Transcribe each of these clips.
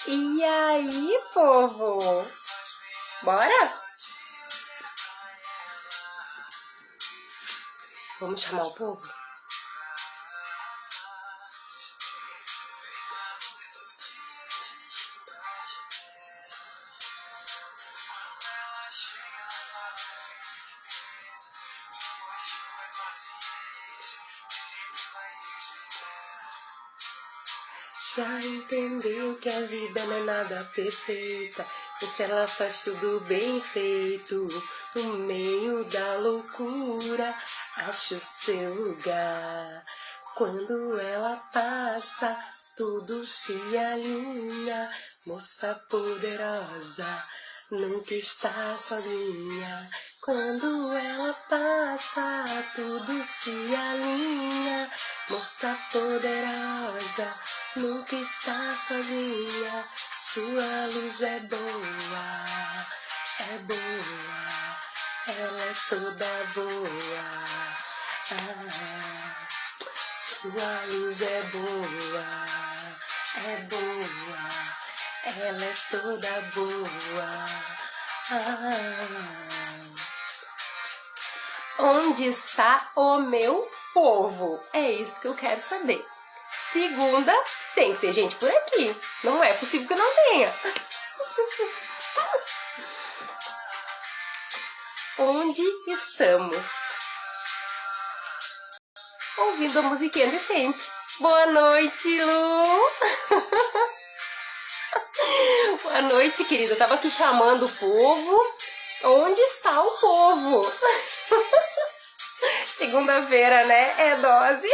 E aí, povo? Bora? Vamos chamar o povo? Já entendeu que a vida não é nada perfeita, e se ela faz tudo bem feito, no meio da loucura, acha o seu lugar. Quando ela passa, tudo se alinha, moça poderosa, nunca está sozinha. Quando ela passa, tudo se alinha, moça poderosa, nunca está sozinha. Sua luz é boa, ela é toda boa. Sua luz é boa, ela é toda boa. Onde está o meu povo? É isso que eu quero saber. Segunda, tem que ter gente por aqui. Não é possível que não tenha. Onde estamos? Ouvindo a musiquinha de sempre. Boa noite, Lu! Boa noite, querida. Eu tava aqui chamando o povo. Onde está o povo? Segunda-feira, né? É dose.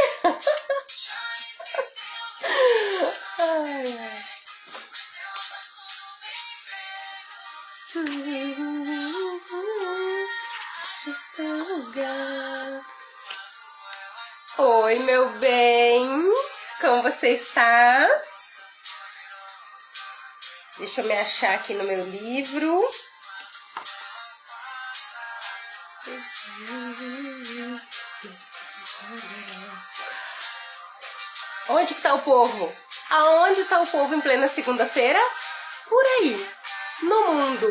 Oi, meu bem. Como você está? Deixa eu me achar aqui no meu livro. Onde está o povo? Aonde está o povo em plena segunda-feira? Por aí, no mundo.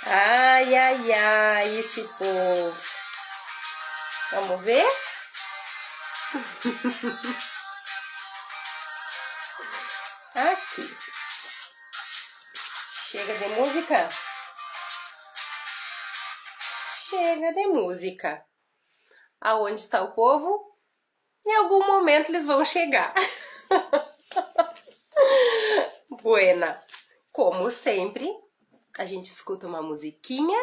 Ai, ai, ai, esse povo. Vamos ver? Aqui. Chega de música? Chega de música. Aonde está o povo? Em algum momento eles vão chegar. Buena. Como sempre, a gente escuta uma musiquinha,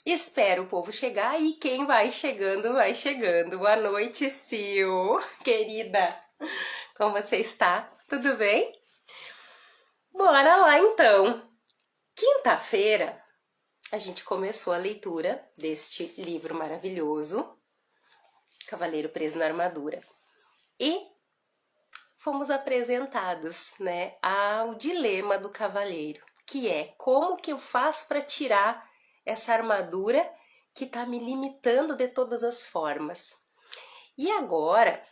espera o povo chegar e quem vai chegando, vai chegando. Boa noite, Sil, querida. Como você está? Tudo bem? Bora lá, então. Quinta-feira, a gente começou a leitura deste livro maravilhoso, Cavaleiro Preso na Armadura. E fomos apresentados, né, ao dilema do cavaleiro, que é como que eu faço para tirar essa armadura que está me limitando de todas as formas. E agora,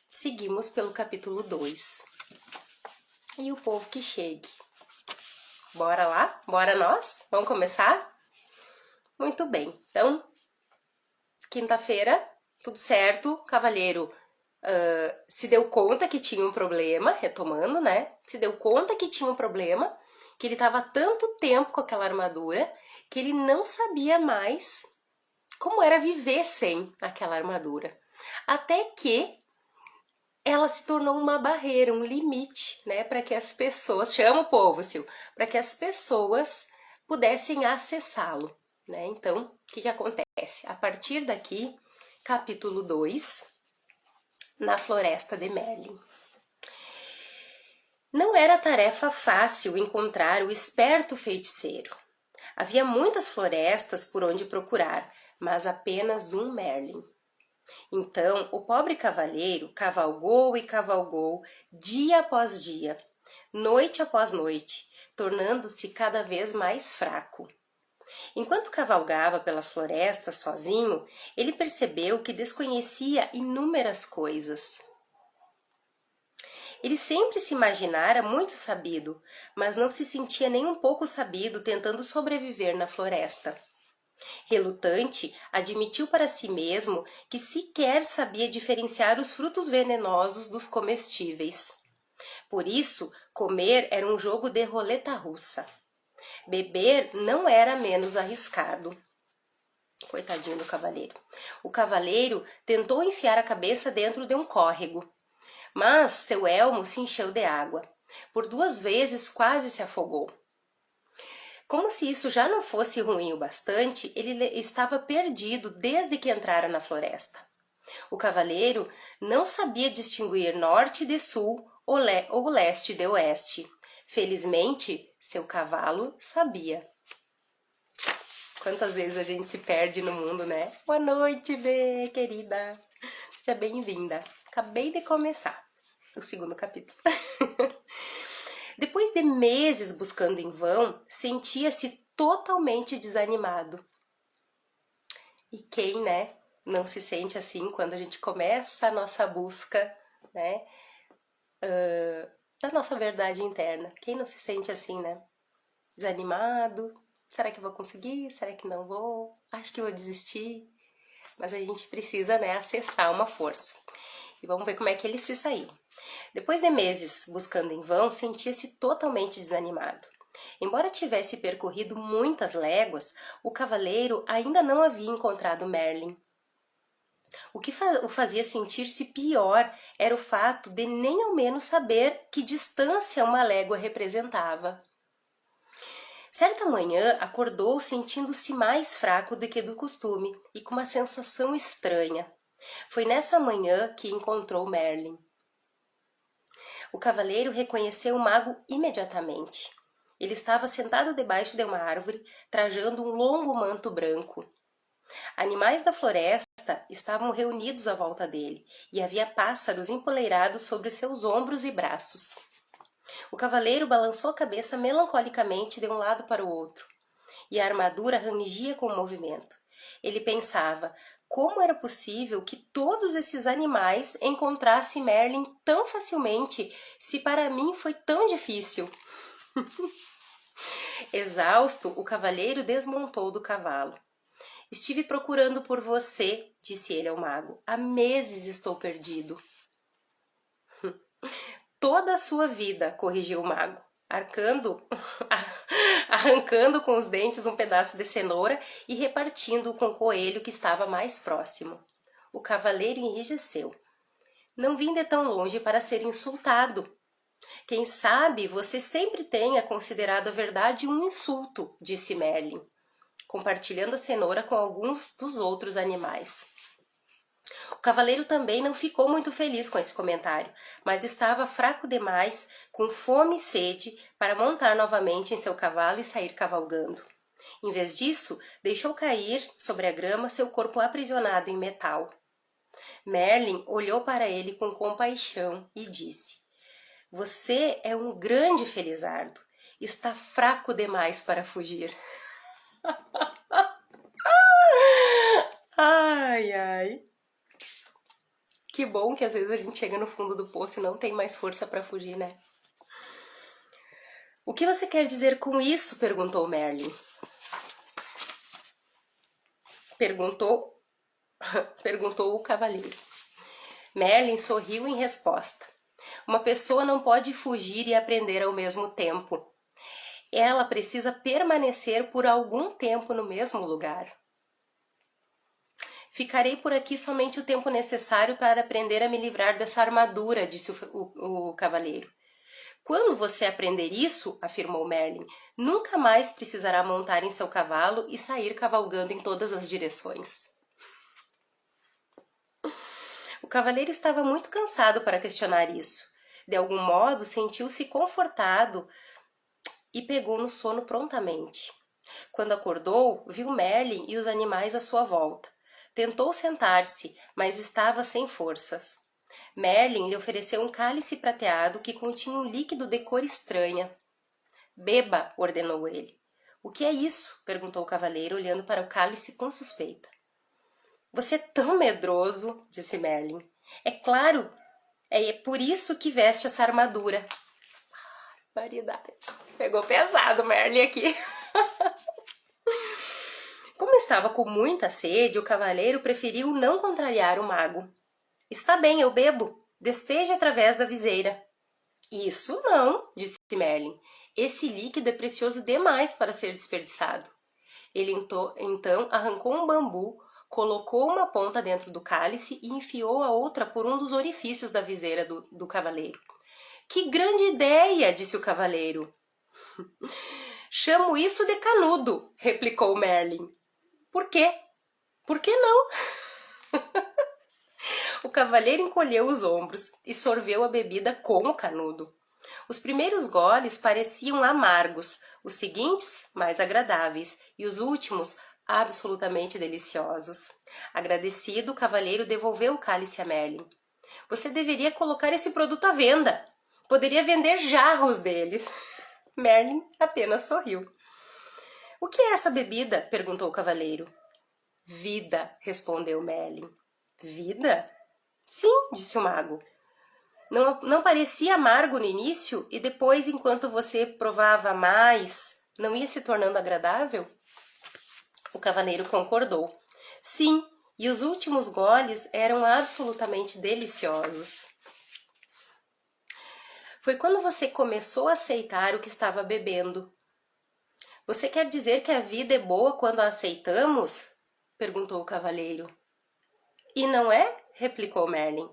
seguimos pelo capítulo 2. E o povo que chegue. Bora lá? Bora nós? Vamos começar? Muito bem. Então, quinta-feira, tudo certo, cavaleiro se deu conta que tinha um problema, retomando, né? Se deu conta que tinha um problema, que ele estava tanto tempo com aquela armadura, que ele não sabia mais como era viver sem aquela armadura. Até que ela se tornou uma barreira, um limite, né? Para que as pessoas, chama o povo, Sil, para que as pessoas pudessem acessá-lo, né? Então, o que acontece? A partir daqui, capítulo 2, na floresta de Merlin. Não era tarefa fácil encontrar o esperto feiticeiro. Havia muitas florestas por onde procurar, mas apenas um Merlin. Então, o pobre cavalheiro cavalgou e cavalgou, dia após dia, noite após noite, tornando-se cada vez mais fraco. Enquanto cavalgava pelas florestas sozinho, ele percebeu que desconhecia inúmeras coisas. Ele sempre se imaginara muito sabido, mas não se sentia nem um pouco sabido tentando sobreviver na floresta. Relutante, admitiu para si mesmo que sequer sabia diferenciar os frutos venenosos dos comestíveis. Por isso, comer era um jogo de roleta russa. Beber não era menos arriscado. Coitadinho do cavaleiro. O cavaleiro tentou enfiar a cabeça dentro de um córrego, mas seu elmo se encheu de água. Por 2 vezes quase se afogou. Como se isso já não fosse ruim o bastante, ele estava perdido desde que entrara na floresta. O cavaleiro não sabia distinguir norte de sul ou leste de oeste. Felizmente, seu cavalo sabia. Quantas vezes a gente se perde no mundo, né? Boa noite, Bê, querida. Seja bem-vinda. Acabei de começar o 2º capítulo. Depois de meses buscando em vão, sentia-se totalmente desanimado. E quem, né, não se sente assim quando a gente começa a nossa busca, né, da nossa verdade interna? Quem não se sente assim, né? Desanimado? Será que eu vou conseguir? Será que não vou? Acho que eu vou desistir. Mas a gente precisa, né, acessar uma força. E vamos ver como é que ele se saiu. Depois de meses buscando em vão, sentia-se totalmente desanimado. Embora tivesse percorrido muitas léguas, o cavaleiro ainda não havia encontrado Merlin. O que o fazia sentir-se pior era o fato de nem ao menos saber que distância uma légua representava. Certa manhã, acordou sentindo-se mais fraco do que do costume e com uma sensação estranha. Foi nessa manhã que encontrou Merlin. O cavaleiro reconheceu o mago imediatamente. Ele estava sentado debaixo de uma árvore, trajando um longo manto branco. Animais da floresta estavam reunidos à volta dele, e havia pássaros empoleirados sobre seus ombros e braços. O cavaleiro balançou a cabeça melancolicamente de um lado para o outro, e a armadura rangia com o movimento. Ele pensava: como era possível que todos esses animais encontrassem Merlin tão facilmente, se para mim foi tão difícil? Exausto, o cavaleiro desmontou do cavalo. Estive procurando por você, disse ele ao mago. Há meses estou perdido. Toda a sua vida, corrigiu o mago, arrancando com os dentes um pedaço de cenoura e repartindo-o com o coelho que estava mais próximo. O cavaleiro enrijeceu. Não vim de tão longe para ser insultado. Quem sabe você sempre tenha considerado a verdade um insulto, disse Merlin, compartilhando a cenoura com alguns dos outros animais. O cavaleiro também não ficou muito feliz com esse comentário, mas estava fraco demais, com fome e sede, para montar novamente em seu cavalo e sair cavalgando. Em vez disso, deixou cair sobre a grama seu corpo aprisionado em metal. Merlin olhou para ele com compaixão e disse: Você é um grande felizardo. Está fraco demais para fugir. Ai, ai. Que bom que às vezes a gente chega no fundo do poço e não tem mais força para fugir, né? O que você quer dizer com isso? Perguntou Merlin. Perguntou o cavaleiro. Merlin sorriu em resposta. Uma pessoa não pode fugir e aprender ao mesmo tempo. Ela precisa permanecer por algum tempo no mesmo lugar. Ficarei por aqui somente o tempo necessário para aprender a me livrar dessa armadura, disse o cavaleiro. Quando você aprender isso, afirmou Merlin, nunca mais precisará montar em seu cavalo e sair cavalgando em todas as direções. O cavaleiro estava muito cansado para questionar isso. De algum modo, sentiu-se confortado e pegou no sono prontamente. Quando acordou, viu Merlin e os animais à sua volta. Tentou sentar-se, mas estava sem forças. Merlin lhe ofereceu um cálice prateado que continha um líquido de cor estranha. Beba, ordenou ele. O que é isso? Perguntou o cavaleiro, olhando para o cálice com suspeita. Você é tão medroso, disse Merlin. É claro É por isso que veste essa armadura. Variedade. Pegou pesado, Merlin, aqui. Como estava com muita sede, o cavaleiro preferiu não contrariar o mago. Está bem, eu bebo. Despeje através da viseira. Isso não, disse Merlin. Esse líquido é precioso demais para ser desperdiçado. Ele então arrancou um bambu, colocou uma ponta dentro do cálice e enfiou a outra por um dos orifícios da viseira do cavaleiro. Que grande ideia, disse o cavaleiro. Chamo isso de canudo, replicou Merlin. Por quê? Por que não? O cavaleiro encolheu os ombros e sorveu a bebida com o canudo. Os primeiros goles pareciam amargos, os seguintes mais agradáveis e os últimos absolutamente deliciosos. Agradecido, o cavaleiro devolveu o cálice a Merlin. Você deveria colocar esse produto à venda. Poderia vender jarros deles. Merlin apenas sorriu. O que é essa bebida? Perguntou o cavaleiro. Vida, respondeu Merlin. Vida? Sim, disse o mago. Não parecia amargo no início e depois, enquanto você provava mais, não ia se tornando agradável? O cavaleiro concordou. Sim, e os últimos goles eram absolutamente deliciosos. Foi quando você começou a aceitar o que estava bebendo. Você quer dizer que a vida é boa quando a aceitamos? Perguntou o cavaleiro. E não é? Replicou Merlin,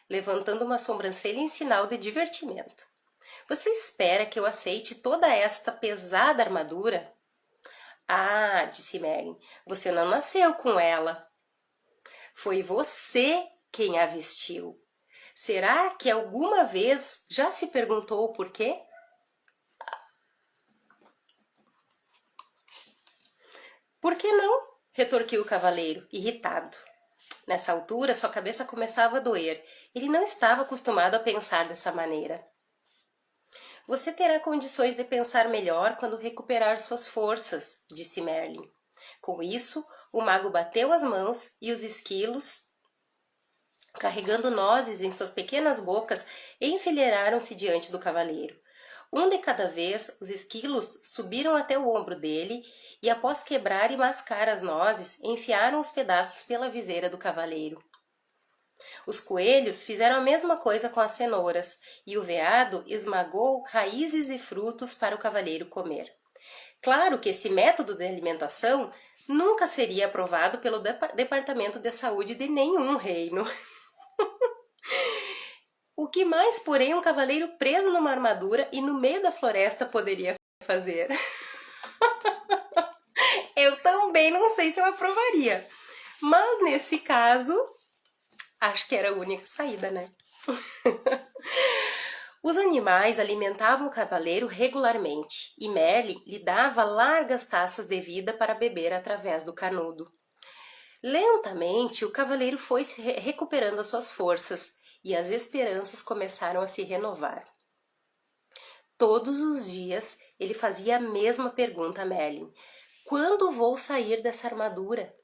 levantando uma sobrancelha em sinal de divertimento. Você espera que eu aceite toda esta pesada armadura? Ah, disse Merlin, você não nasceu com ela. Foi você quem a vestiu. Será que alguma vez já se perguntou o porquê? Por que não? Retorquiu o cavaleiro, irritado. Nessa altura, sua cabeça começava a doer. Ele não estava acostumado a pensar dessa maneira. Você terá condições de pensar melhor quando recuperar suas forças, disse Merlin. Com isso, o mago bateu as mãos e os esquilos, carregando nozes em suas pequenas bocas, enfileiraram-se diante do cavaleiro. Um de cada vez, os esquilos subiram até o ombro dele e, após quebrar e mascar as nozes, enfiaram os pedaços pela viseira do cavaleiro. Os coelhos fizeram a mesma coisa com as cenouras, e o veado esmagou raízes e frutos para o cavaleiro comer. Claro que esse método de alimentação nunca seria aprovado pelo Departamento de Saúde de nenhum reino. O que mais, porém, um cavaleiro preso numa armadura e no meio da floresta poderia fazer? Eu também não sei se eu aprovaria, mas nesse caso, acho que era a única saída, né? Os animais alimentavam o cavaleiro regularmente e Merlin lhe dava largas taças de vida para beber através do canudo. Lentamente, o cavaleiro foi se recuperando as suas forças e as esperanças começaram a se renovar. Todos os dias, ele fazia a mesma pergunta a Merlin. Quando vou sair dessa armadura?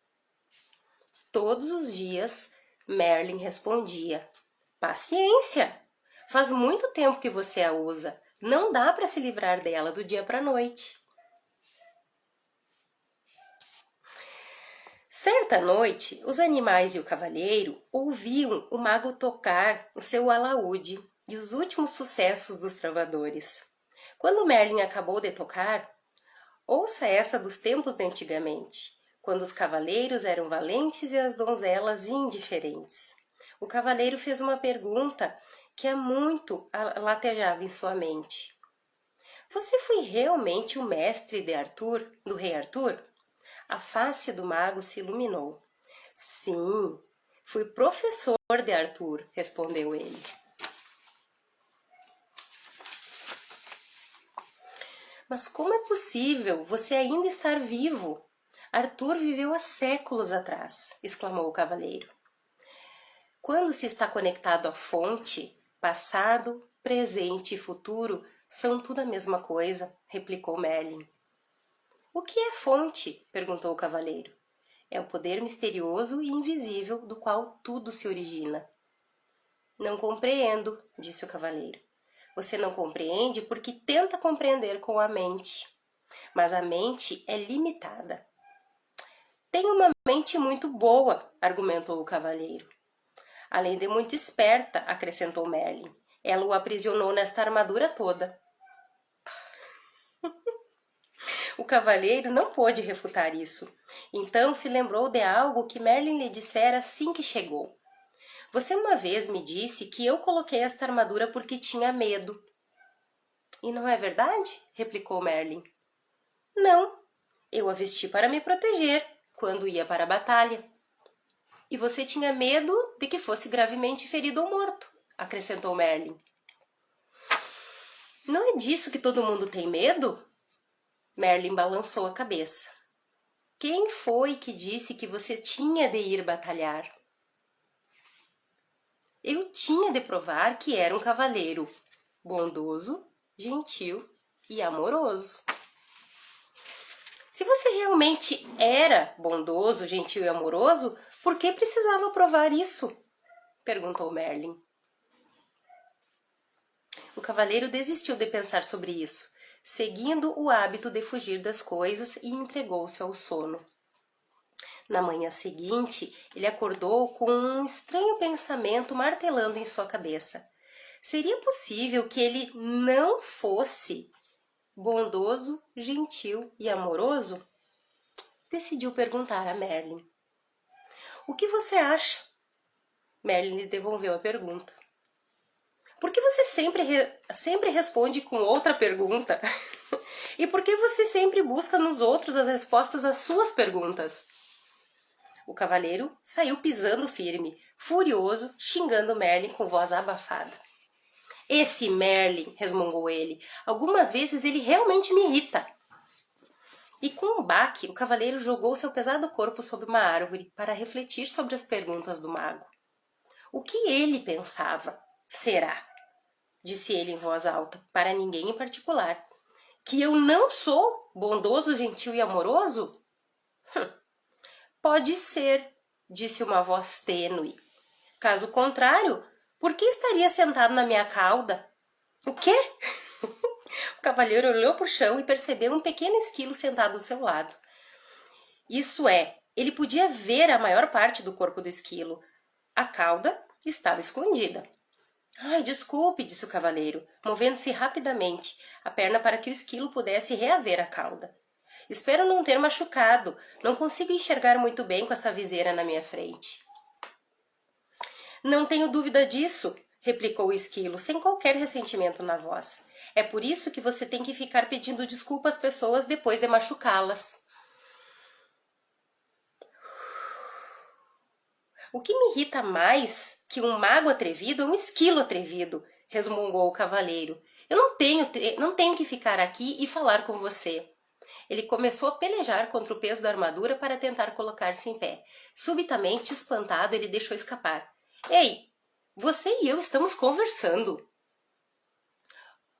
Todos os dias, Merlin respondia. Paciência! Faz muito tempo que você a usa. Não dá para se livrar dela do dia para a noite. Certa noite, os animais e o cavaleiro ouviam o mago tocar o seu alaúde e os últimos sucessos dos trovadores. Quando Merlin acabou de tocar, ouça essa dos tempos de antigamente, quando os cavaleiros eram valentes e as donzelas indiferentes. O cavaleiro fez uma pergunta que há muito latejava em sua mente. Você foi realmente o mestre de Arthur, do rei Arthur? A face do mago se iluminou. Sim, fui professor de Arthur, respondeu ele. Mas como é possível você ainda estar vivo? Arthur viveu há séculos atrás, exclamou o cavaleiro. Quando se está conectado à fonte, passado, presente e futuro são tudo a mesma coisa, replicou Merlin. O que é fonte? Perguntou o cavaleiro. É o poder misterioso e invisível do qual tudo se origina. Não compreendo, disse o cavaleiro. Você não compreende porque tenta compreender com a mente. Mas a mente é limitada. Tenho uma mente muito boa, argumentou o cavaleiro. Além de muito esperta, acrescentou Merlin. Ela o aprisionou nesta armadura toda. O cavaleiro não pôde refutar isso. Então se lembrou de algo que Merlin lhe dissera assim que chegou. Você uma vez me disse que eu coloquei esta armadura porque tinha medo. E não é verdade? Replicou Merlin. Não, eu a vesti para me proteger quando ia para a batalha. E você tinha medo de que fosse gravemente ferido ou morto, acrescentou Merlin. Não é disso que todo mundo tem medo? Merlin balançou a cabeça. Quem foi que disse que você tinha de ir batalhar? Eu tinha de provar que era um cavaleiro bondoso, gentil e amoroso. Se você realmente era bondoso, gentil e amoroso, por que precisava provar isso? Perguntou Merlin. O cavaleiro desistiu de pensar sobre isso, seguindo o hábito de fugir das coisas e entregou-se ao sono. Na manhã seguinte, ele acordou com um estranho pensamento martelando em sua cabeça. Seria possível que ele não fosse bondoso, gentil e amoroso? Decidiu perguntar a Merlin. O que você acha? Merlin lhe devolveu a pergunta. Por que você sempre responde com outra pergunta? E por que você sempre busca nos outros as respostas às suas perguntas? O cavaleiro saiu pisando firme, furioso, xingando Merlin com voz abafada. Esse Merlin, resmungou ele, algumas vezes ele realmente me irrita. E com um baque, o cavaleiro jogou seu pesado corpo sobre uma árvore para refletir sobre as perguntas do mago. O que ele pensava? Será? Disse ele em voz alta, para ninguém em particular. Que eu não sou bondoso, gentil e amoroso? Pode ser, disse uma voz tênue. Caso contrário, por que estaria sentado na minha cauda? O quê? O cavaleiro olhou para o chão e percebeu um pequeno esquilo sentado ao seu lado. Isso é, ele podia ver a maior parte do corpo do esquilo. A cauda estava escondida. Ai, desculpe, disse o cavaleiro, movendo-se rapidamente, a perna para que o esquilo pudesse reaver a cauda. Espero não ter machucado, não consigo enxergar muito bem com essa viseira na minha frente. Não tenho dúvida disso, replicou o esquilo, sem qualquer ressentimento na voz. É por isso que você tem que ficar pedindo desculpa às pessoas depois de machucá-las. O que me irrita mais que um mago atrevido é um esquilo atrevido, resmungou o cavaleiro. Eu não tenho que ficar aqui e falar com você. Ele começou a pelejar contra o peso da armadura para tentar colocar-se em pé. Subitamente, espantado, ele deixou escapar. Ei, você e eu estamos conversando.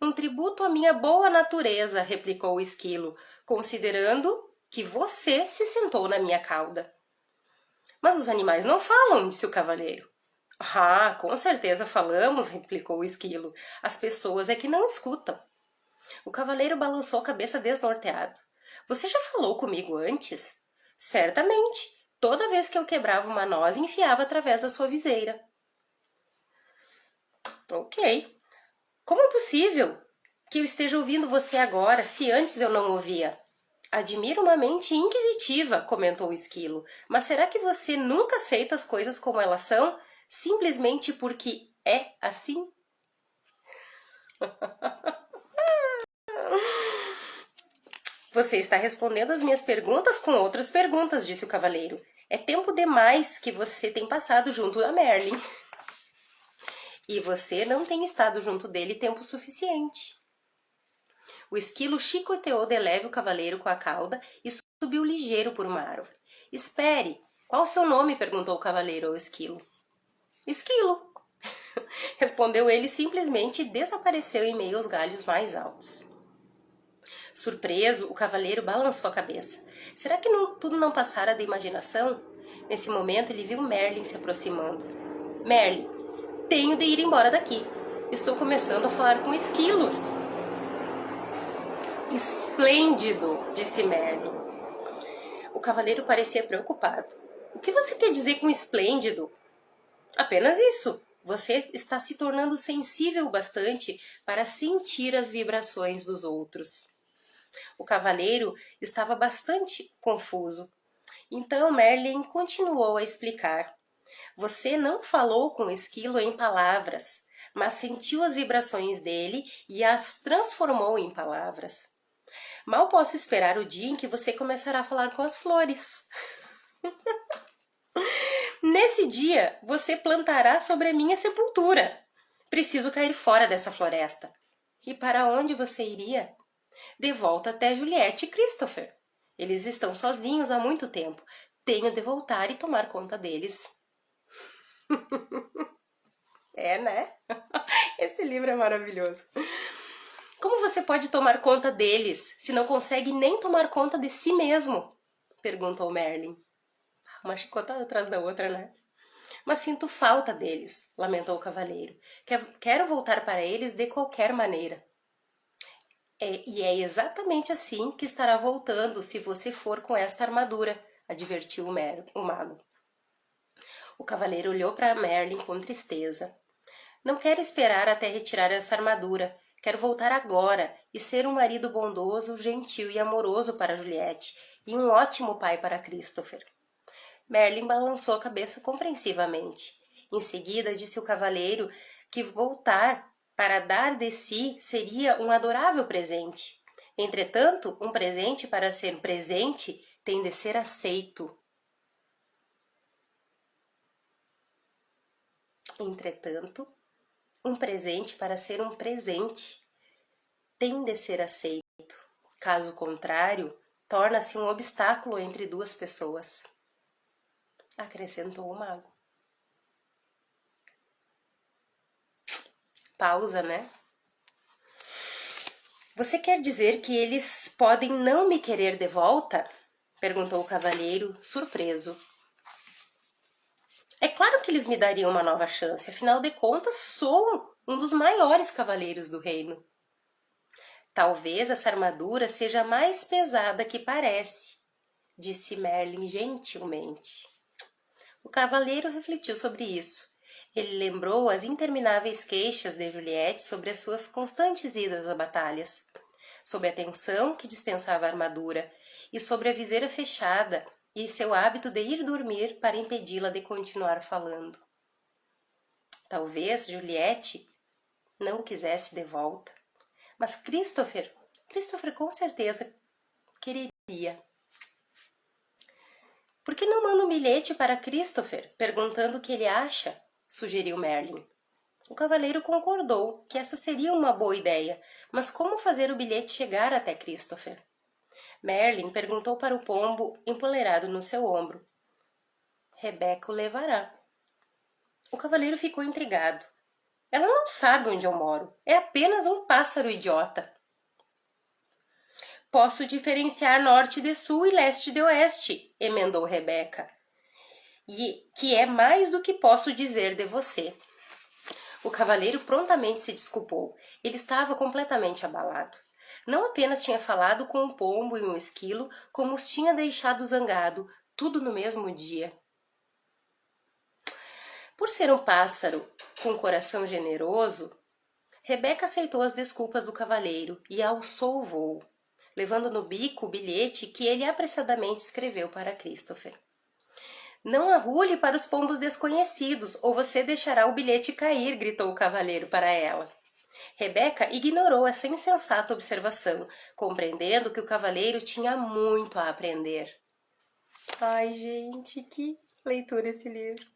Um tributo à minha boa natureza, replicou o esquilo, considerando que você se sentou na minha cauda. Mas os animais não falam, disse o cavaleiro. Ah, com certeza falamos, replicou o esquilo. As pessoas é que não escutam. O cavaleiro balançou a cabeça desnorteado. Você já falou comigo antes? Certamente. Toda vez que eu quebrava uma noz, enfiava através da sua viseira. Ok. Como é possível que eu esteja ouvindo você agora, se antes eu não ouvia? Admiro uma mente inquisitiva, comentou o esquilo. Mas será que você nunca aceita as coisas como elas são, simplesmente porque é assim? Você está respondendo as minhas perguntas com outras perguntas, disse o cavaleiro. É tempo demais que você tem passado junto da Merlin. E você não tem estado junto dele tempo suficiente. O esquilo chicoteou de leve o cavaleiro com a cauda e subiu ligeiro por uma árvore. Espere, qual o seu nome? Perguntou o cavaleiro ao esquilo. Esquilo, respondeu ele simplesmente e desapareceu em meio aos galhos mais altos. Surpreso, o cavaleiro balançou a cabeça. Será que tudo não passara da imaginação? Nesse momento, ele viu Merlin se aproximando. Merlin, Tenho de ir embora daqui. Estou começando a falar com esquilos. Esplêndido, disse Merlin. O cavaleiro parecia preocupado. O que você quer dizer com esplêndido? Apenas isso. Você está se tornando sensível bastante para sentir as vibrações dos outros. O cavaleiro estava bastante confuso. Então Merlin continuou a explicar. Você não falou com o esquilo em palavras, mas sentiu as vibrações dele e as transformou em palavras. Mal posso esperar o dia em que você começará a falar com as flores. Nesse dia, você plantará sobre a minha sepultura. Preciso cair fora dessa floresta. E para onde você iria? De volta até Juliette e Christopher. Eles estão sozinhos há muito tempo. Tenho de voltar e tomar conta deles. É, né? Esse livro é maravilhoso. Como você pode tomar conta deles se não consegue nem tomar conta de si mesmo? Perguntou Merlin. Uma chicotada atrás da outra, né? Mas sinto falta deles, lamentou o cavaleiro. Quero voltar para eles de qualquer maneira. E é exatamente assim que estará voltando se você for com esta armadura, advertiu o mago. O cavaleiro olhou para Merlin com tristeza. Não quero esperar até retirar essa armadura. Quero voltar agora e ser um marido bondoso, gentil e amoroso para Juliette e um ótimo pai para Christopher. Merlin balançou a cabeça compreensivamente. Em seguida, disse o cavaleiro que voltar para dar de si seria um adorável presente. Entretanto, um presente para ser presente tem de ser aceito. Entretanto, um presente para ser um presente tem de ser aceito. Caso contrário, torna-se um obstáculo entre duas pessoas. Acrescentou o mago. Pausa, né? Você quer dizer que eles podem não me querer de volta? Perguntou o cavaleiro, surpreso. É claro que eles me dariam uma nova chance, afinal de contas sou um dos maiores cavaleiros do reino. Talvez essa armadura seja mais pesada que parece, disse Merlin gentilmente. O cavaleiro refletiu sobre isso. Ele lembrou as intermináveis queixas de Juliette sobre as suas constantes idas a batalhas, sobre a tensão que dispensava a armadura e sobre a viseira fechada e seu hábito de ir dormir para impedi-la de continuar falando. Talvez Juliette não o quisesse de volta, mas Christopher com certeza quereria. Por que não manda um bilhete para Christopher, perguntando o que ele acha? Sugeriu Merlin. O cavaleiro concordou que essa seria uma boa ideia, mas como fazer o bilhete chegar até Christopher? Merlin perguntou para o pombo empoleirado no seu ombro. Rebeca o levará. O cavaleiro ficou intrigado. Ela não sabe onde eu moro. É apenas um pássaro idiota. Posso diferenciar norte de sul e leste de oeste, emendou Rebeca. E que é mais do que posso dizer de você. O cavaleiro prontamente se desculpou. Ele estava completamente abalado. Não apenas tinha falado com um pombo e um esquilo, como os tinha deixado zangado, tudo no mesmo dia. Por ser um pássaro com um coração generoso, Rebeca aceitou as desculpas do cavaleiro e alçou o voo, levando no bico o bilhete que ele apressadamente escreveu para Christopher. Não arrule para os pombos desconhecidos, ou você deixará o bilhete cair, gritou o cavaleiro para ela. Rebeca ignorou essa insensata observação, compreendendo que o cavaleiro tinha muito a aprender. Ai, gente, que leitura esse livro.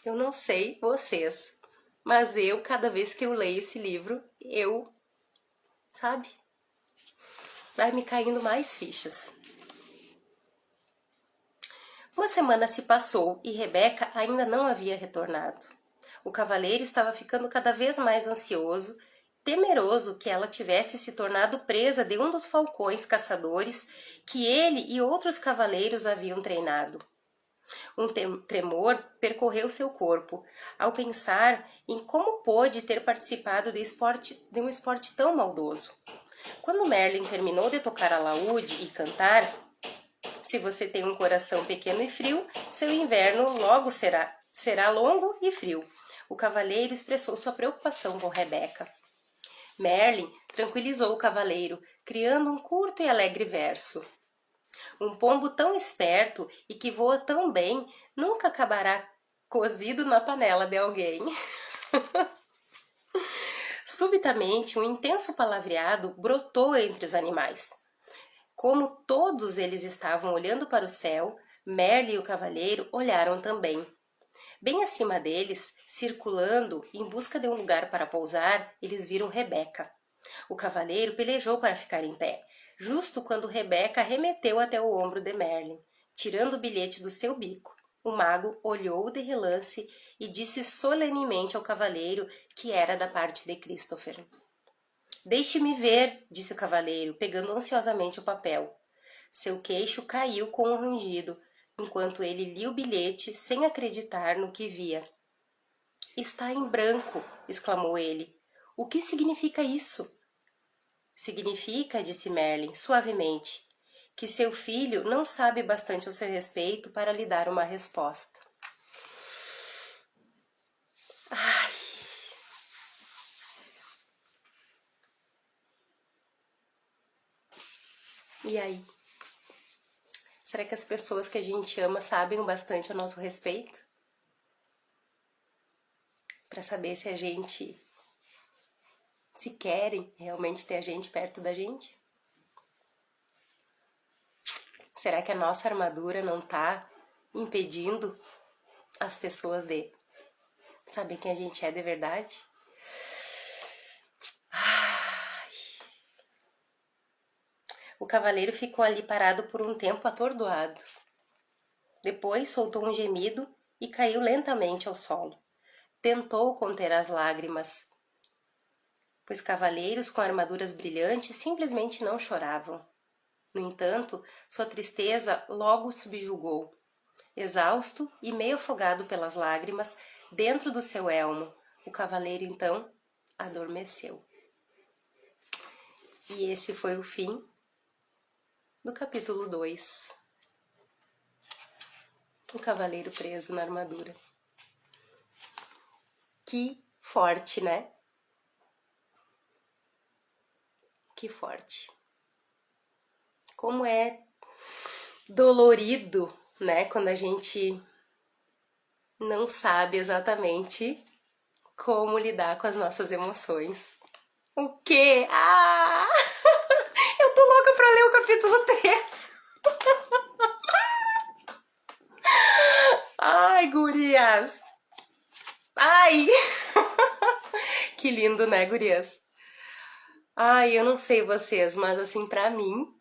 Eu não sei vocês, mas eu, cada vez que eu leio esse livro, vai me caindo mais fichas. Uma semana se passou e Rebeca ainda não havia retornado. O cavaleiro estava ficando cada vez mais ansioso, temeroso que ela tivesse se tornado presa de um dos falcões caçadores que ele e outros cavaleiros haviam treinado. Um tremor percorreu seu corpo ao pensar em como pôde ter participado de um esporte tão maldoso. Quando Merlin terminou de tocar alaúde e cantar, se você tem um coração pequeno e frio, seu inverno logo será longo e frio. O cavaleiro expressou sua preocupação com Rebeca. Merlin tranquilizou o cavaleiro, criando um curto e alegre verso. Um pombo tão esperto e que voa tão bem nunca acabará cozido na panela de alguém. Subitamente, um intenso palavreado brotou entre os animais. Como todos eles estavam olhando para o céu, Merlin e o cavaleiro olharam também. Bem acima deles, circulando em busca de um lugar para pousar, eles viram Rebeca. O cavaleiro pelejou para ficar em pé, justo quando Rebeca arremeteu até o ombro de Merlin, tirando o bilhete do seu bico. O mago olhou de relance e disse solenemente ao cavaleiro que era da parte de Christopher. Deixe-me ver, disse o cavaleiro, pegando ansiosamente o papel. Seu queixo caiu com um rangido, enquanto ele lia o bilhete sem acreditar no que via. Está em branco, exclamou ele. O que significa isso? Significa, disse Merlin, suavemente, que seu filho não sabe bastante ao seu respeito para lhe dar uma resposta. Ai. E aí? Será que as pessoas que a gente ama sabem bastante a nosso respeito? Para saber se a gente... se querem realmente ter a gente perto da gente? Será que a nossa armadura não tá impedindo as pessoas de saber quem a gente é de verdade? O cavaleiro ficou ali parado por um tempo atordoado. Depois soltou um gemido e caiu lentamente ao solo. Tentou conter as lágrimas, pois cavaleiros com armaduras brilhantes simplesmente não choravam. No entanto, sua tristeza logo o subjugou. Exausto e meio afogado pelas lágrimas, dentro do seu elmo, o cavaleiro então adormeceu. E esse foi o fim do capítulo 2. O cavaleiro preso na armadura. Que forte, né? Que forte. Como é dolorido, né? Quando a gente não sabe exatamente como lidar com as nossas emoções. O quê? Ah! Eu tô louca pra ler o capítulo 3. Ai, gurias. Ai. Que lindo, né, gurias? Ai, eu não sei vocês, mas assim, pra mim,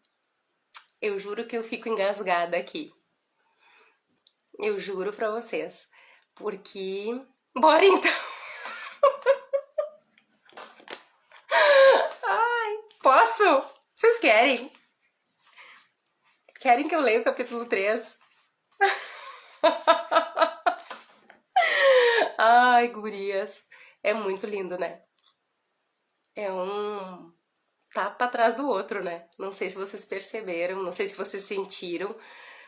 eu juro que eu fico engasgada aqui. Eu juro pra vocês. Porque... Bora então! Ai, posso? Vocês querem? Querem que eu leia o capítulo 3? Ai, gurias. É muito lindo, né? É um tapa atrás do outro, né? Não sei se vocês perceberam, não sei se vocês sentiram,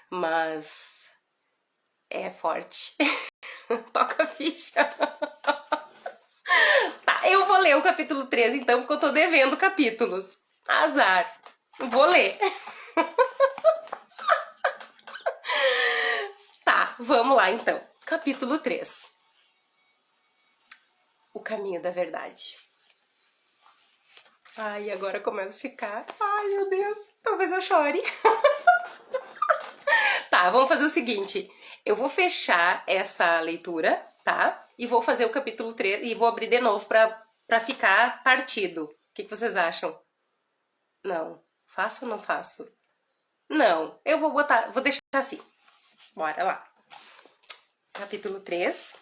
mas é forte. Toca a ficha. Tá, eu vou ler o capítulo 3 então, porque eu tô devendo capítulos. Azar. Vou ler. Tá, vamos lá então. Capítulo 3. O caminho da verdade. Ai, agora começa a ficar... Ai, meu Deus, talvez eu chore. Tá, vamos fazer o seguinte. Eu vou fechar essa leitura, tá? E vou fazer o capítulo 3 e vou abrir de novo pra ficar partido. O que vocês acham? Não. Faço ou não faço? Não. Eu vou deixar assim. Bora lá. Capítulo 3.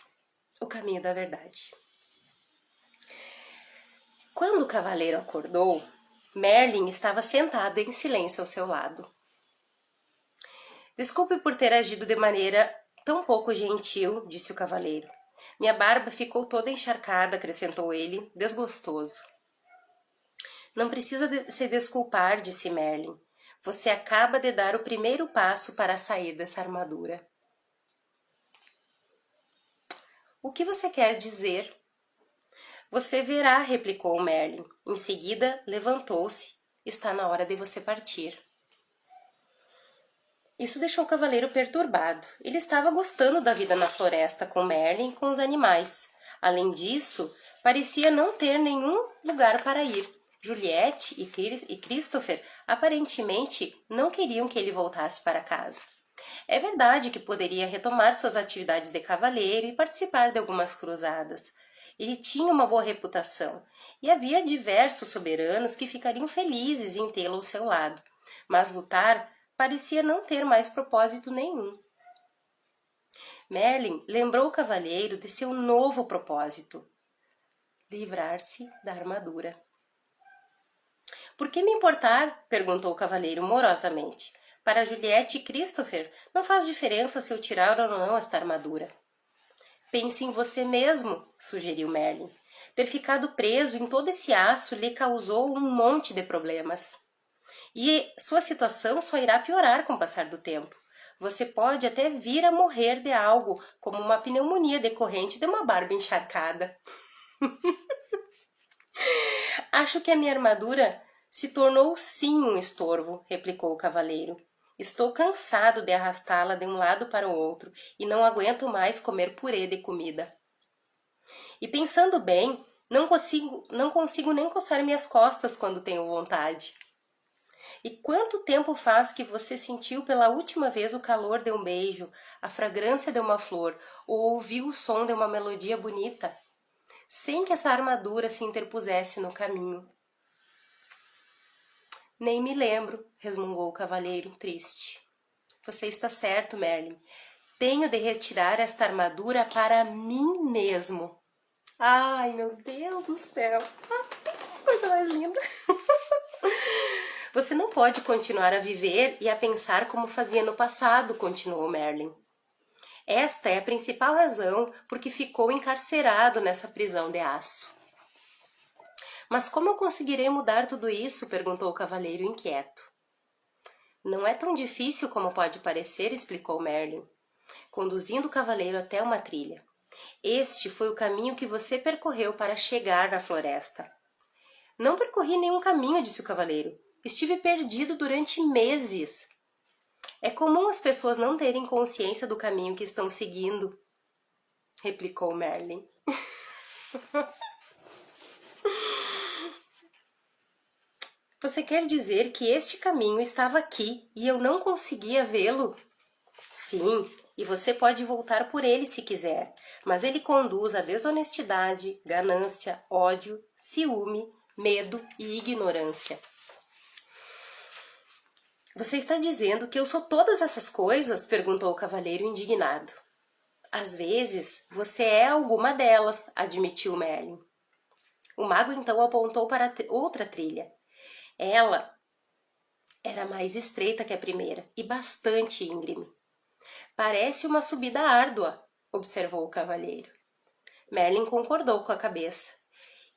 O caminho da verdade. Quando o cavaleiro acordou, Merlin estava sentado em silêncio ao seu lado. Desculpe por ter agido de maneira Tão pouco gentil, disse o cavaleiro. Minha barba ficou toda encharcada, acrescentou ele, desgostoso. Não precisa se desculpar, disse Merlin. Você acaba de dar o primeiro passo para sair dessa armadura. O que você quer dizer? Você verá, replicou Merlin. Em seguida, levantou-se. Está na hora de você partir. Isso deixou o cavaleiro perturbado. Ele estava gostando da vida na floresta com Merlin e com os animais. Além disso, parecia não ter nenhum lugar para ir. Juliette e Christopher aparentemente não queriam que ele voltasse para casa. É verdade que poderia retomar suas atividades de cavaleiro e participar de algumas cruzadas. Ele tinha uma boa reputação e havia diversos soberanos que ficariam felizes em tê-lo ao seu lado, mas lutar parecia não ter mais propósito nenhum. Merlin lembrou o cavaleiro de seu novo propósito: livrar-se da armadura. Por que me importar? Perguntou o cavaleiro morosamente. Para Juliette e Christopher, não faz diferença se eu tirar ou não esta armadura. Pense em você mesmo, sugeriu Merlin. Ter ficado preso em todo esse aço lhe causou um monte de problemas. E sua situação só irá piorar com o passar do tempo. Você pode até vir a morrer de algo, como uma pneumonia decorrente de uma barba encharcada. Acho que a minha armadura se tornou sim um estorvo, replicou o cavaleiro. Estou cansado de arrastá-la de um lado para o outro e não aguento mais comer purê de comida. E pensando bem, não consigo nem coçar minhas costas quando tenho vontade. E quanto tempo faz que você sentiu pela última vez o calor de um beijo, a fragrância de uma flor ou ouviu o som de uma melodia bonita, sem que essa armadura se interpusesse no caminho? Nem me lembro, resmungou o cavaleiro, triste. Você está certo, Merlin. Tenho de retirar esta armadura para mim mesmo. Ai, meu Deus do céu. Coisa mais linda. Você não pode continuar a viver e a pensar como fazia no passado, continuou Merlin. Esta é a principal razão por que ficou encarcerado nessa prisão de aço. Mas como eu conseguirei mudar tudo isso? Perguntou o cavaleiro inquieto. Não é tão difícil como pode parecer, explicou Merlin, conduzindo o cavaleiro até uma trilha. Este foi o caminho que você percorreu para chegar na floresta. Não percorri nenhum caminho, disse o cavaleiro. Estive perdido durante meses. É comum as pessoas não terem consciência do caminho que estão seguindo, replicou Merlin. Você quer dizer que este caminho estava aqui e eu não conseguia vê-lo? Sim, e você pode voltar por ele se quiser, mas ele conduz à desonestidade, ganância, ódio, ciúme, medo e ignorância. Você está dizendo que eu sou todas essas coisas? Perguntou o cavaleiro indignado. Às vezes, você é alguma delas, admitiu Merlin. O mago então apontou para outra trilha. Ela era mais estreita que a primeira e bastante íngreme. Parece uma subida árdua, observou o cavaleiro. Merlin concordou com a cabeça.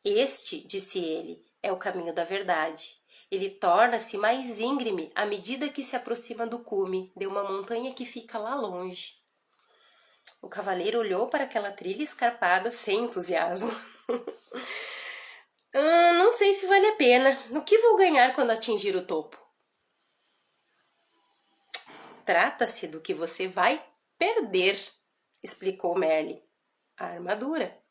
Este, disse ele, é o caminho da verdade. Ele torna-se mais íngreme à medida que se aproxima do cume de uma montanha que fica lá longe. O cavaleiro olhou para aquela trilha escarpada sem entusiasmo. Não sei se vale a pena. O que vou ganhar quando atingir o topo? Trata-se do que você vai perder, explicou Merlin. A armadura.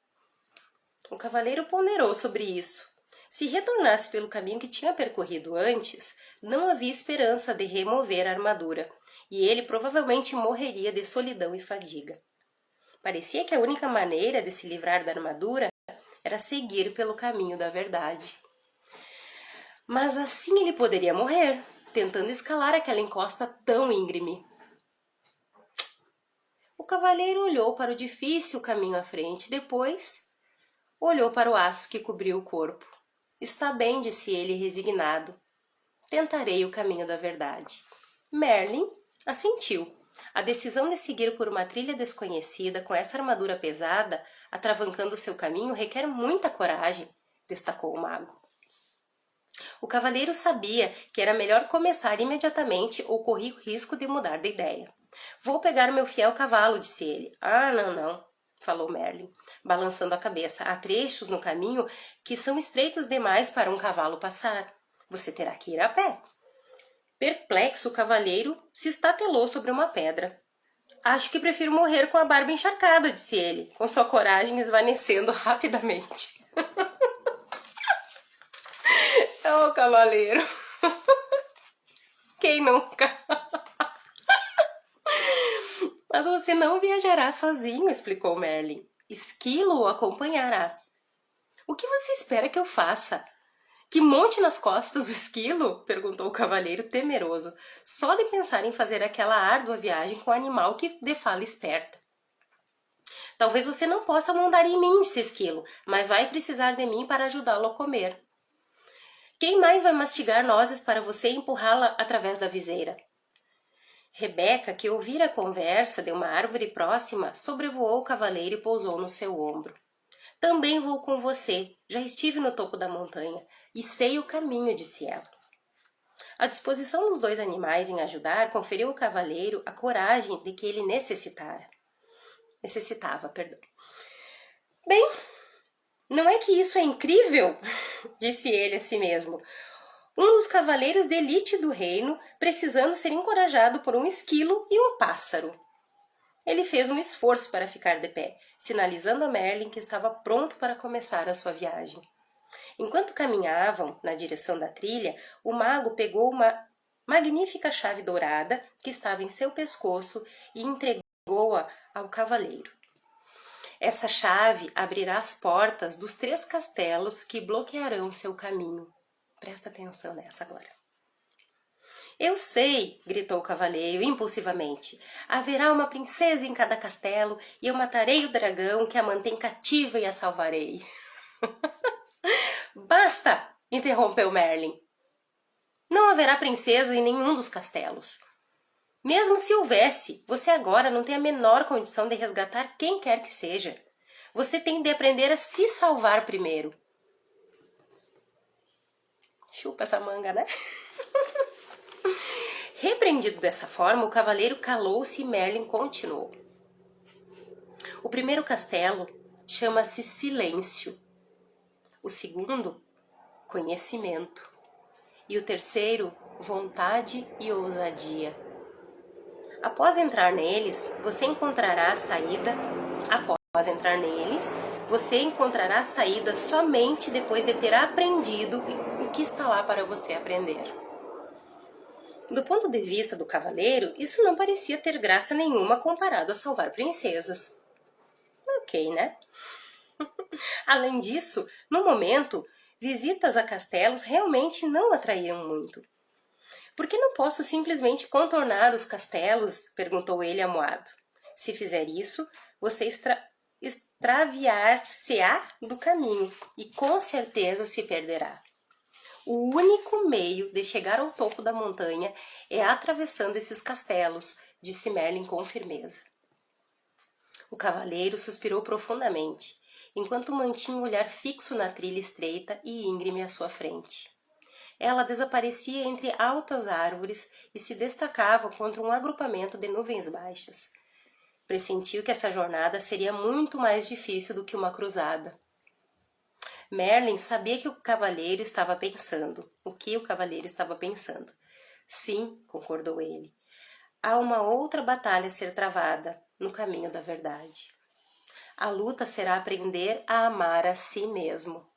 O cavaleiro ponderou sobre isso. Se retornasse pelo caminho que tinha percorrido antes, não havia esperança de remover a armadura, e ele provavelmente morreria de solidão e fadiga. Parecia que a única maneira de se livrar da armadura era seguir pelo caminho da verdade. Mas assim ele poderia morrer, tentando escalar aquela encosta tão íngreme. O cavaleiro olhou para o difícil caminho à frente, depois olhou para o aço que cobriu o corpo. Está bem, disse ele resignado. Tentarei o caminho da verdade. Merlin assentiu. A decisão de seguir por uma trilha desconhecida com essa armadura pesada, atravancando seu caminho, requer muita coragem, destacou o mago. O cavaleiro sabia que era melhor começar imediatamente ou corria o risco de mudar de ideia. Vou pegar meu fiel cavalo, disse ele. Ah, não, não, falou Merlin, balançando a cabeça. Há trechos no caminho que são estreitos demais para um cavalo passar. Você terá que ir a pé. Perplexo, o cavaleiro se estatelou sobre uma pedra. Acho que prefiro morrer com a barba encharcada, disse ele, com sua coragem esvanecendo rapidamente. Oh, cavaleiro! Quem nunca? Mas você não viajará sozinho, explicou Merlin. Esquilo o acompanhará. O que você espera que eu faça? Que monte nas costas o esquilo? Perguntou o cavaleiro temeroso, só de pensar em fazer aquela árdua viagem com o animal que de fala esperta. Talvez você não possa montar em mim, disse Esquilo, mas vai precisar de mim para ajudá-lo a comer. Quem mais vai mastigar nozes para você empurrá-la através da viseira? Rebeca, que ouvira a conversa de uma árvore próxima, sobrevoou o cavaleiro e pousou no seu ombro. Também vou com você, já estive no topo da montanha e sei o caminho, disse ela. A disposição dos dois animais em ajudar conferiu ao cavaleiro a coragem de que ele necessitava. Bem, não é que isso é incrível? Disse ele a si mesmo. Um dos cavaleiros de elite do reino, precisando ser encorajado por um esquilo e um pássaro. Ele fez um esforço para ficar de pé, sinalizando a Merlin que estava pronto para começar a sua viagem. Enquanto caminhavam na direção da trilha, o mago pegou uma magnífica chave dourada que estava em seu pescoço e entregou-a ao cavaleiro. Essa chave abrirá as portas dos 3 castelos que bloquearão seu caminho. Presta atenção nessa agora. Eu sei, gritou o cavaleiro impulsivamente. Haverá uma princesa em cada castelo e eu matarei o dragão que a mantém cativa e a salvarei. Basta! Interrompeu Merlin. Não haverá princesa em nenhum dos castelos. Mesmo se houvesse, você agora não tem a menor condição de resgatar quem quer que seja. Você tem de aprender a se salvar primeiro. Chupa essa manga, né? Repreendido dessa forma, o cavaleiro calou-se e Merlin continuou. O primeiro castelo chama-se Silêncio. O segundo, Conhecimento. E o terceiro, Vontade e Ousadia. Após entrar neles, você encontrará a saída somente depois de ter aprendido o que está lá para você aprender. Do ponto de vista do cavaleiro, isso não parecia ter graça nenhuma comparado a salvar princesas. Ok, né? Além disso, no momento, visitas a castelos realmente não atraíam muito. Por que não posso simplesmente contornar os castelos? Perguntou ele amuado. Se fizer isso, você extraviar-se-á do caminho e com certeza se perderá. O único meio de chegar ao topo da montanha é atravessando esses castelos, disse Merlin com firmeza. O cavaleiro suspirou profundamente, enquanto mantinha o olhar fixo na trilha estreita e íngreme à sua frente. Ela desaparecia entre altas árvores e se destacava contra um agrupamento de nuvens baixas. Pressentiu que essa jornada seria muito mais difícil do que uma cruzada. Merlin sabia que o que o cavaleiro estava pensando. Sim, concordou ele. Há uma outra batalha a ser travada no caminho da verdade. A luta será aprender a amar a si mesmo.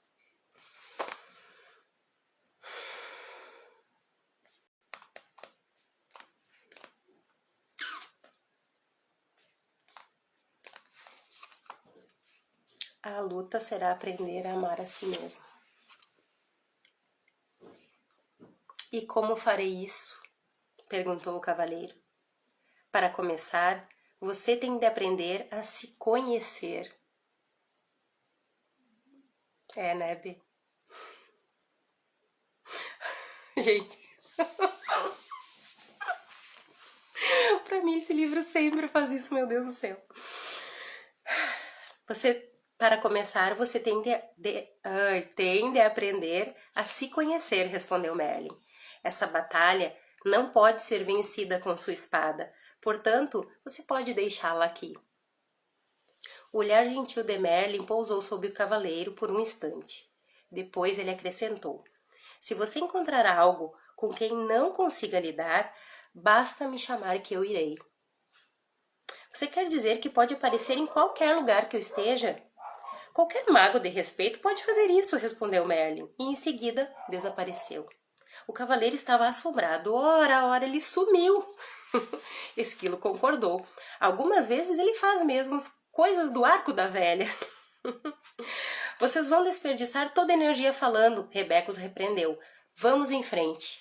A luta será aprender a amar a si mesmo. E como farei isso? Perguntou o cavaleiro. Para começar, você tem de aprender a se conhecer. É, né, B? Gente. Pra mim esse livro sempre faz isso, meu Deus do céu. Para começar, você tem de aprender a se conhecer, respondeu Merlin. Essa batalha não pode ser vencida com sua espada, portanto, você pode deixá-la aqui. O olhar gentil de Merlin pousou sobre o cavaleiro por um instante. Depois ele acrescentou: se você encontrar algo com quem não consiga lidar, basta me chamar que eu irei. Você quer dizer que pode aparecer em qualquer lugar que eu esteja? Qualquer mago de respeito pode fazer isso, respondeu Merlin, e em seguida desapareceu. O cavaleiro estava assombrado. Ora, ele sumiu. Esquilo concordou. Algumas vezes ele faz mesmo as coisas do arco da velha. Vocês vão desperdiçar toda a energia falando, Rebeca os repreendeu. Vamos em frente.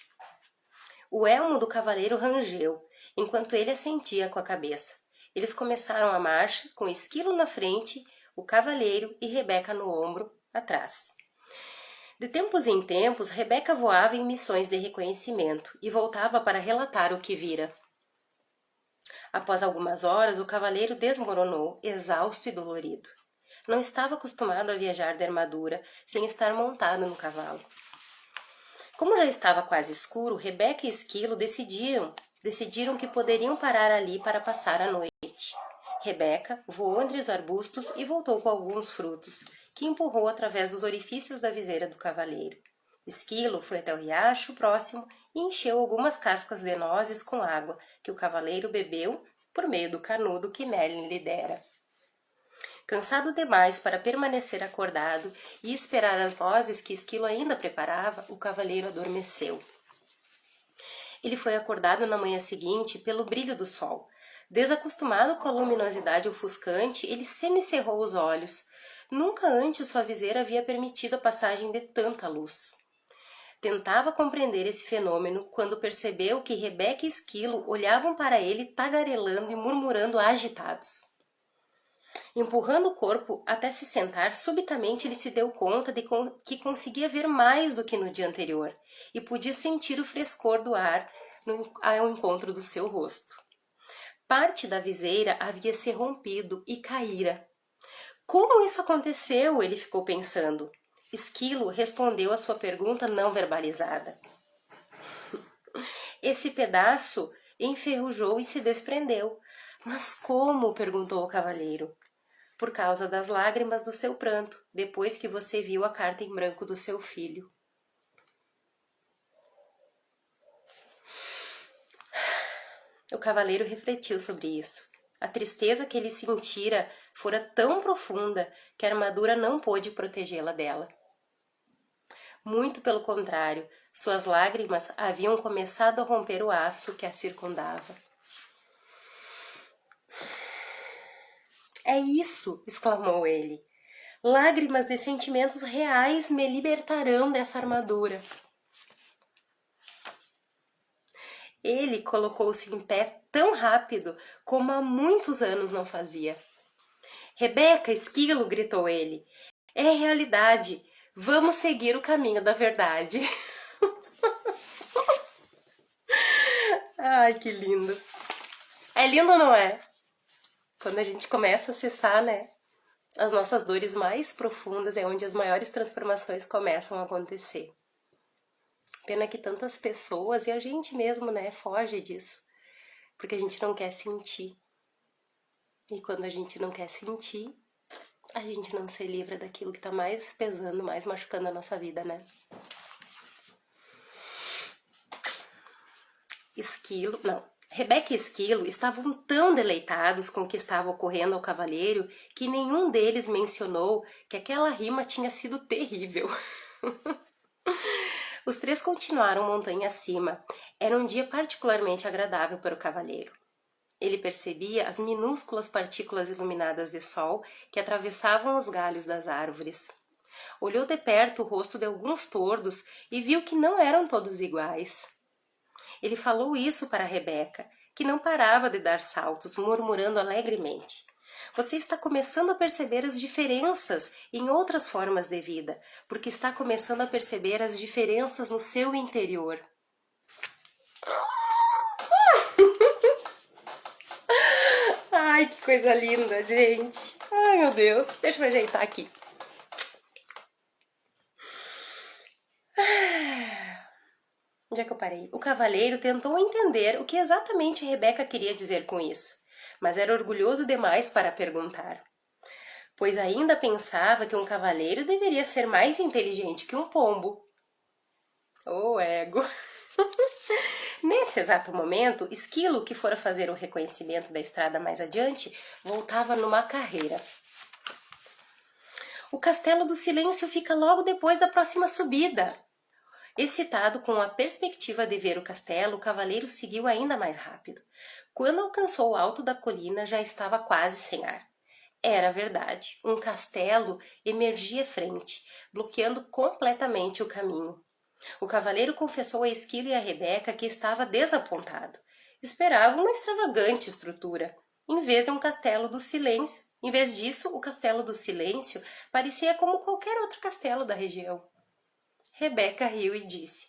O elmo do cavaleiro rangeu, enquanto ele assentia com a cabeça. Eles começaram a marcha, com Esquilo na frente, o cavaleiro e Rebeca no ombro, atrás. De tempos em tempos, Rebeca voava em missões de reconhecimento e voltava para relatar o que vira. Após algumas horas, o cavaleiro desmoronou, exausto e dolorido. Não estava acostumado a viajar de armadura, sem estar montado no cavalo. Como já estava quase escuro, Rebeca e Esquilo decidiram que poderiam parar ali para passar a noite. Rebeca voou entre os arbustos e voltou com alguns frutos, que empurrou através dos orifícios da viseira do cavaleiro. Esquilo foi até o riacho próximo e encheu algumas cascas de nozes com água, que o cavaleiro bebeu por meio do canudo que Merlin lhe dera. Cansado demais para permanecer acordado e esperar as nozes que Esquilo ainda preparava, o cavaleiro adormeceu. Ele foi acordado na manhã seguinte pelo brilho do sol. Desacostumado com a luminosidade ofuscante, ele semicerrou os olhos. Nunca antes sua viseira havia permitido a passagem de tanta luz. Tentava compreender esse fenômeno quando percebeu que Rebeca e Esquilo olhavam para ele tagarelando e murmurando agitados. Empurrando o corpo até se sentar, subitamente ele se deu conta de que conseguia ver mais do que no dia anterior e podia sentir o frescor do ar ao encontro do seu rosto. Parte da viseira havia se rompido e caíra. Como isso aconteceu? Ele ficou pensando. Esquilo respondeu a sua pergunta não verbalizada. Esse pedaço enferrujou e se desprendeu. Mas como? Perguntou o cavaleiro. Por causa das lágrimas do seu pranto, depois que você viu a carta em branco do seu filho. O cavaleiro refletiu sobre isso. A tristeza que ele sentira fora tão profunda que a armadura não pôde protegê-la dela. Muito pelo contrário, suas lágrimas haviam começado a romper o aço que a circundava. É isso! Exclamou ele. Lágrimas de sentimentos reais me libertarão dessa armadura. Ele colocou-se em pé tão rápido como há muitos anos não fazia. Rebeca, Esquilo, gritou ele. É realidade. Vamos seguir o caminho da verdade. Ai, que lindo. É lindo, não é? Quando a gente começa a acessar, né, as nossas dores mais profundas, é onde as maiores transformações começam a acontecer. Pena que tantas pessoas, e a gente mesmo, né, foge disso. Porque a gente não quer sentir. E quando a gente não quer sentir, a gente não se livra daquilo que tá mais pesando, mais machucando a nossa vida, né? Rebeca e Esquilo estavam tão deleitados com o que estava ocorrendo ao cavaleiro que nenhum deles mencionou que aquela rima tinha sido terrível. Os três continuaram montanha acima. Era um dia particularmente agradável para o cavaleiro. Ele percebia as minúsculas partículas iluminadas de sol que atravessavam os galhos das árvores. Olhou de perto o rosto de alguns tordos e viu que não eram todos iguais. Ele falou isso para Rebeca, que não parava de dar saltos, murmurando alegremente. Você está começando a perceber as diferenças em outras formas de vida, porque está começando a perceber as diferenças no seu interior. Ai, que coisa linda, gente. Ai, meu Deus. Deixa eu ajeitar aqui. Onde é que eu parei? O cavaleiro tentou entender o que exatamente Rebeca queria dizer com isso, mas era orgulhoso demais para perguntar, pois ainda pensava que um cavaleiro deveria ser mais inteligente que um pombo. Oh, ego! Nesse exato momento, Esquilo, que fora fazer o reconhecimento da estrada mais adiante, voltava numa carreira. O Castelo do Silêncio fica logo depois da próxima subida. Excitado com a perspectiva de ver o castelo, o cavaleiro seguiu ainda mais rápido. Quando alcançou o alto da colina, já estava quase sem ar. Era verdade, um castelo emergia à frente, bloqueando completamente o caminho. O cavaleiro confessou a Esquilo e a Rebeca que estava desapontado. Esperava uma extravagante estrutura, em vez de um castelo do silêncio. Em vez disso, o castelo do silêncio parecia como qualquer outro castelo da região. Rebeca riu e disse: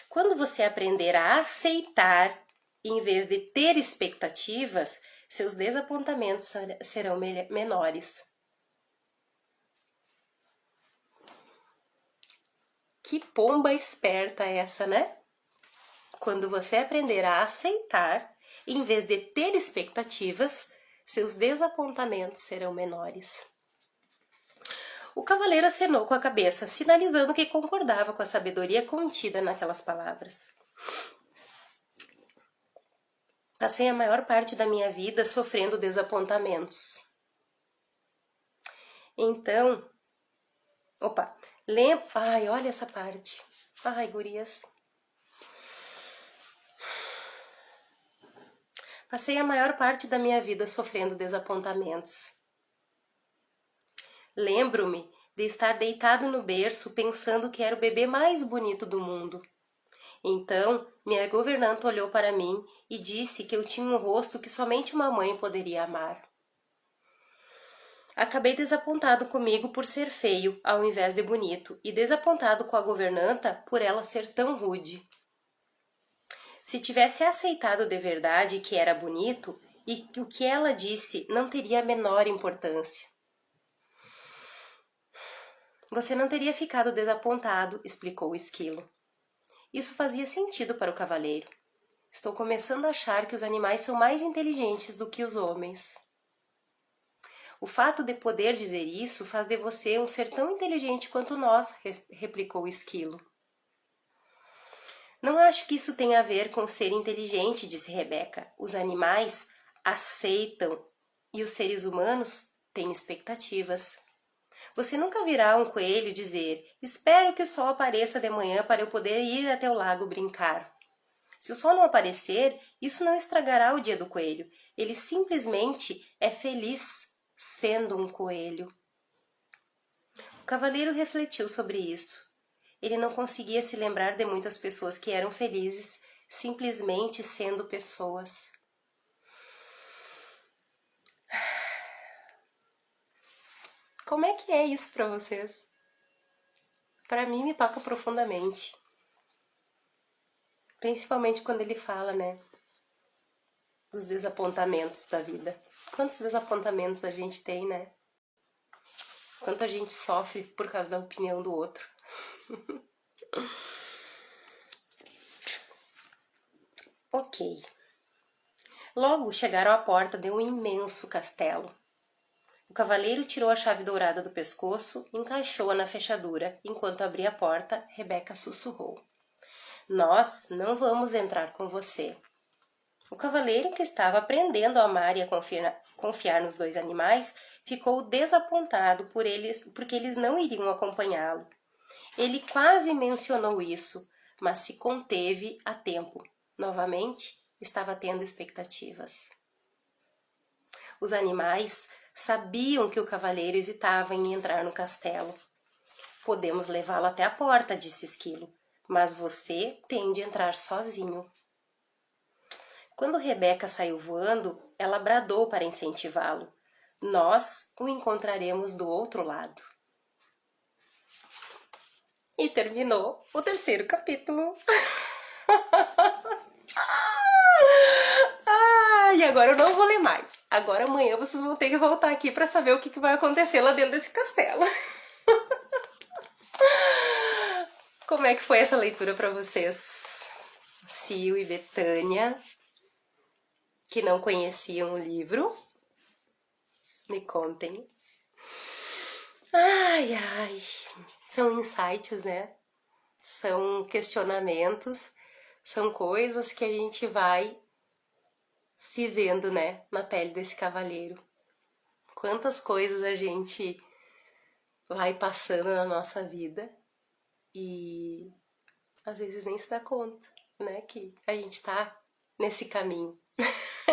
quando você aprender a aceitar, em vez de ter expectativas, seus desapontamentos serão menores. Que pomba esperta essa, né? Quando você aprender a aceitar, em vez de ter expectativas, seus desapontamentos serão menores. O cavaleiro acenou com a cabeça, sinalizando que concordava com a sabedoria contida naquelas palavras. Passei a maior parte da minha vida sofrendo desapontamentos. Então, ai, olha essa parte. Ai, gurias. Passei a maior parte da minha vida sofrendo desapontamentos. Lembro-me de estar deitado no berço pensando que era o bebê mais bonito do mundo. Então, minha governanta olhou para mim e disse que eu tinha um rosto que somente uma mãe poderia amar. Acabei desapontado comigo por ser feio ao invés de bonito e desapontado com a governanta por ela ser tão rude. Se tivesse aceitado de verdade que era bonito e que o que ela disse não teria a menor importância. Você não teria ficado desapontado, explicou o Esquilo. Isso fazia sentido para o cavaleiro. Estou começando a achar que os animais são mais inteligentes do que os homens. O fato de poder dizer isso faz de você um ser tão inteligente quanto nós, replicou o Esquilo. Não acho que isso tenha a ver com ser inteligente, disse Rebeca. Os animais aceitam e os seres humanos têm expectativas. Você nunca virá um coelho dizer: espero que o sol apareça de manhã para eu poder ir até o lago brincar. Se o sol não aparecer, isso não estragará o dia do coelho. Ele simplesmente é feliz sendo um coelho. O cavaleiro refletiu sobre isso. Ele não conseguia se lembrar de muitas pessoas que eram felizes simplesmente sendo pessoas. Como é que é isso para vocês? Para mim me toca profundamente. Principalmente quando ele fala, né, dos desapontamentos da vida. Quantos desapontamentos a gente tem, né? Quanto a gente sofre por causa da opinião do outro. Ok. Logo chegaram à porta de um imenso castelo. O cavaleiro tirou a chave dourada do pescoço e encaixou-a na fechadura. Enquanto abria a porta, Rebeca sussurrou: nós não vamos entrar com você. O cavaleiro, que estava aprendendo a amar e a confiar nos dois animais, ficou desapontado porque eles não iriam acompanhá-lo. Ele quase mencionou isso, mas se conteve a tempo. Novamente, estava tendo expectativas. Os animais sabiam que o cavaleiro hesitava em entrar no castelo. Podemos levá-lo até a porta, disse Esquilo, mas você tem de entrar sozinho. Quando Rebeca saiu voando, ela bradou para incentivá-lo. Nós o encontraremos do outro lado. E terminou o terceiro capítulo. agora eu não vou ler mais. Agora amanhã vocês vão ter que voltar aqui pra saber o que vai acontecer lá dentro desse castelo. Como é que foi essa leitura pra vocês? Sil e Betânia, que não conheciam o livro, me contem. Ai, ai, são insights, né? São questionamentos, são coisas que a gente vai se vendo, né, na pele desse cavaleiro. Quantas coisas a gente vai passando na nossa vida e às vezes nem se dá conta, né, que a gente tá nesse caminho.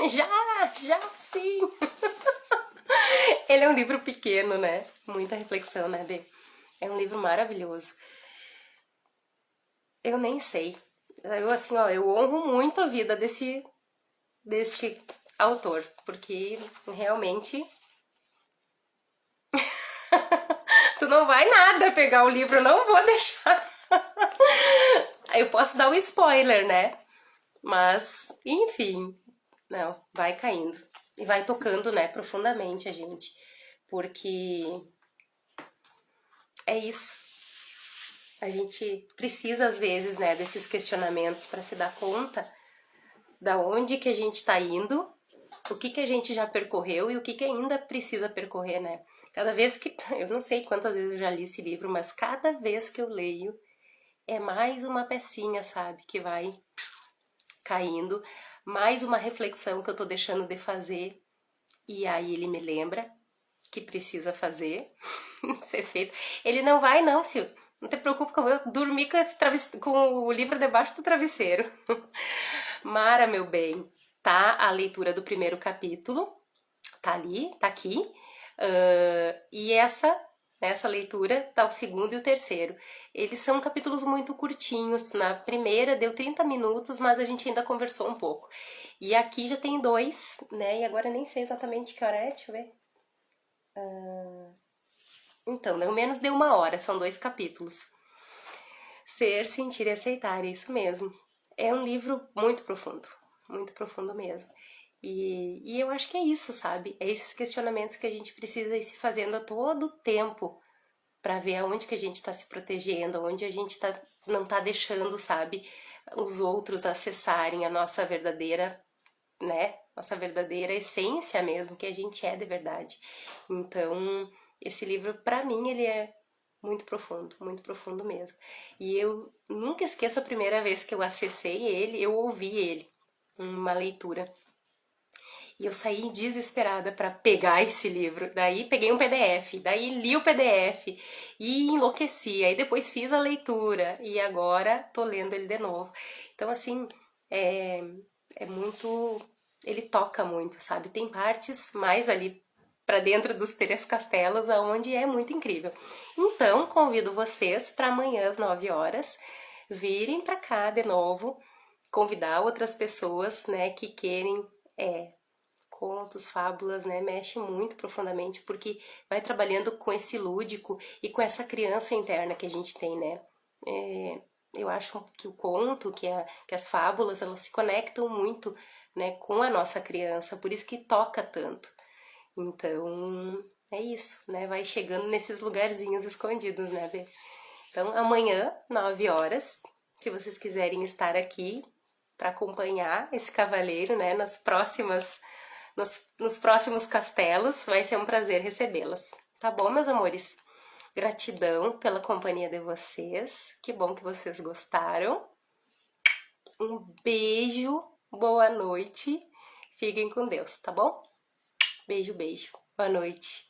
Já sim! Ele é um livro pequeno, né? Muita reflexão, né, Bê? É um livro maravilhoso. Eu nem sei. Eu, assim, ó, eu honro muito a vida deste autor, porque realmente... Tu não vai nada pegar o livro, não vou deixar. Eu posso dar um spoiler, né? Mas, enfim, não, vai caindo. E vai tocando, né, profundamente a gente. Porque é isso. A gente precisa, às vezes, né, desses questionamentos para se dar conta da onde que a gente tá indo, o que a gente já percorreu e o que ainda precisa percorrer, né? Cada vez que... Eu não sei quantas vezes eu já li esse livro, mas cada vez que eu leio é mais uma pecinha, sabe? Que vai caindo, mais uma reflexão que eu tô deixando de fazer. E aí ele me lembra que precisa fazer, ser feito. Ele não vai não, Sil. Não te preocupe que eu vou dormir com o livro debaixo do travesseiro. Mara, meu bem, tá a leitura do primeiro capítulo. Tá ali, tá aqui. E essa leitura tá o segundo e o terceiro. Eles são capítulos muito curtinhos. Na primeira deu 30 minutos, mas a gente ainda conversou um pouco. E aqui já tem 2, né? E agora eu nem sei exatamente que hora é, deixa eu ver. Então, pelo menos deu 1 hora, são 2 capítulos. Ser, sentir e aceitar, é isso mesmo. É um livro muito profundo mesmo. E eu acho que é isso, sabe? É esses questionamentos que a gente precisa ir se fazendo a todo tempo para ver aonde que a gente está se protegendo, aonde a gente não tá deixando, sabe, os outros acessarem a nossa verdadeira, né? Nossa verdadeira essência mesmo, que a gente é de verdade. Então, esse livro, para mim, ele é muito profundo mesmo. E eu nunca esqueço a primeira vez que eu acessei ele, eu ouvi ele, uma leitura. E eu saí desesperada para pegar esse livro. Daí peguei um PDF, daí li o PDF e enlouqueci. Aí depois fiz a leitura e agora tô lendo ele de novo. Então, assim, é muito... Ele toca muito, sabe? Tem partes mais ali para dentro dos 3 castelos, onde é muito incrível. Então, convido vocês para amanhã às 9 horas virem para cá de novo, convidar outras pessoas, né, que querem contos, fábulas, né, mexe muito profundamente, porque vai trabalhando com esse lúdico e com essa criança interna que a gente tem, né. Eu acho que o conto, que as fábulas, elas se conectam muito, né, com a nossa criança, por isso que toca tanto. Então, é isso, né, vai chegando nesses lugarzinhos escondidos, né, Bê? Então, amanhã, 9 horas, se vocês quiserem estar aqui para acompanhar esse cavaleiro, né, nos próximos castelos, vai ser um prazer recebê-las. Tá bom, meus amores? Gratidão pela companhia de vocês. Que bom que vocês gostaram. Um beijo, boa noite. Fiquem com Deus, tá bom? Beijo, beijo. Boa noite.